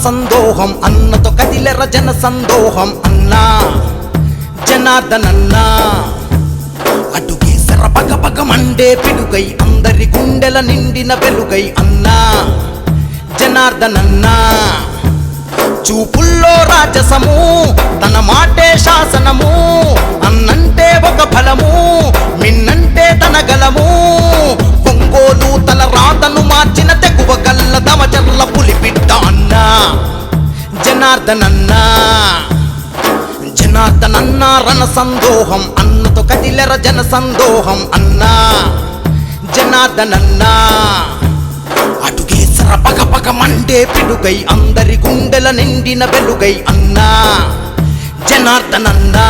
సందోహం అన్నతో కదిలెర జన సందోహం అన్నా జనార్దనన్నా అడుగేసర పగ పగ మండే పిడుగై అందరి గుండెల నిండిన వెలుగై అన్నా జనార్దనన్నా చూపుల్లో రాజసము తన మాటే శాసనము అన్నంటే ఒక ఫలము మిన్నంటే తన గలము ఒంగోలు తల రాతను మార్చిన తెగువ గల్ల దమచర్ల పులిపిట్ట అన్నా జనార్దనన్నా జనార్దనన్నా రణ సందోహం అన్నతో కదిలెర జన సందోహం అన్నా జనార్దనన్నా అడుగేసర పగ పగ మండే పిడుగై అందరి గుండెల నిండిన వెలుగై అన్నా జనార్దనన్నా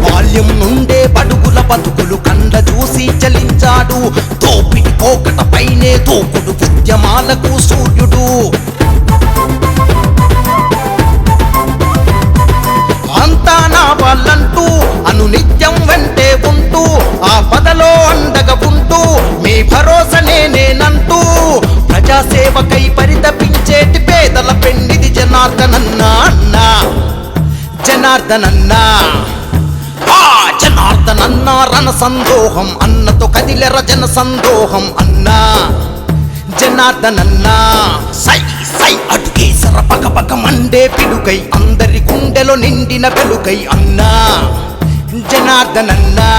బాల్యం నుండే బడుగుల బతుకులు కండ చూసి చలించాడు దోపిడి పోకట పైనే దూకుడు ఉద్యమాలకు సూర్యుడు అంతా నా వాళ్ళంటూ అనునిత్యం వెంటే ఉంటూ ఆ పదలో అండగా ఉంటూ మీ భరోసనే నేనంటూ ప్రజాసేవకై పరితపించేటి పేదల పెండిది జనార్దనన్నా అన్నా జనార్దనన్నా జనార్దనన్నా రణ సందోహం అన్నతో కదిలెర జన సందోహం అన్నా జనార్దనన్నా సై సై అడుగేసర పగ పగ మండే పిడుగై అందరి గుండెలో నిండిన వెలుగై అన్నా జనార్దనన్నా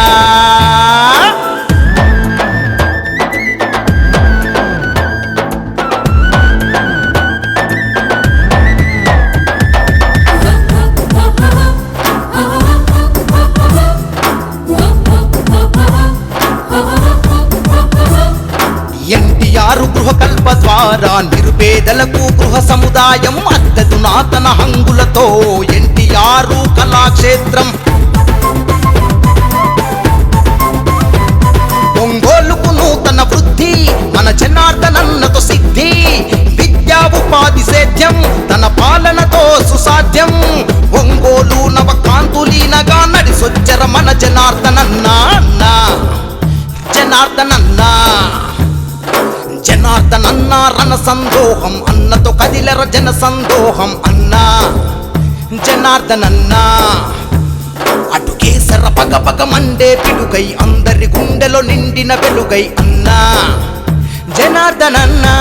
ఎన్టీఆర్ గృహకల్ప ద్వారా నిరుపేదలకు గృహ సముదాయం అద్దెదు నాతన హంగులతో ఎన్టీఆర్ కళాక్షేత్రం ఒంగోలుకు నూతన వృద్ధి మన జనార్దనన్నతో సిద్ధి విద్యా ఉపాధి సేద్యం తన పాలనతో సుసాధ్యం ఒంగోలు నవకాంతులీనగా నడిసొచ్చర మన జనార్దనన్నా అన్నా జనార్దనన్నా జనార్దనన్నా రణ సందోహం అన్నతో కదిలెర జన సందోహం అన్నా జనార్దనన్నా అడుగేసర పగ పగ మండే పిడుగై అందరి గుండెలో నిండిన వెలుగై అన్నా జనార్దనన్నా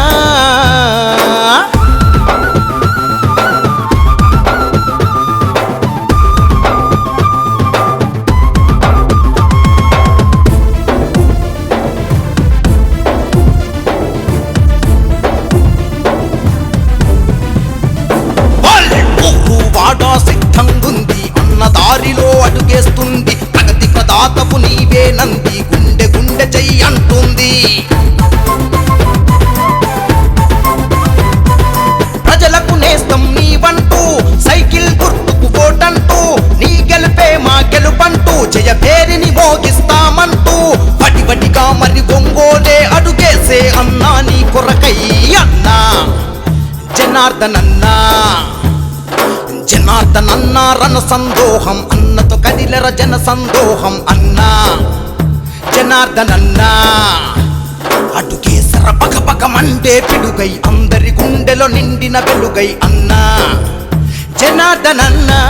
సిద్ధంగుంది అన్న దారిలో అడుగేస్తుంది ప్రగతి ప్రదాతపు నీవే నంది గుండె గుండె చెయ్యి అంటుంది ప్రజలకు నేస్తం నీవంటూ సైకిల్ గుర్తుకు ఓటంటూ నీ గెలుపే మా గెలుపంటూ జయ పేరిని మోగిస్తామంటూ వడివడిగా మరి ఒంగోలే అడుగేసే అన్నా నీ కొరకై అన్నా జనార్దనన్నా జనార్దనన్నా రణ సందోహం అన్నతో కదిలెర జన సందోహం అన్నా జనార్దనన్నా అడుగేసర పగ పగ మండే పిడుగై అందరి గుండెలో నిండిన వెలుగై అన్నా జనార్దనన్నా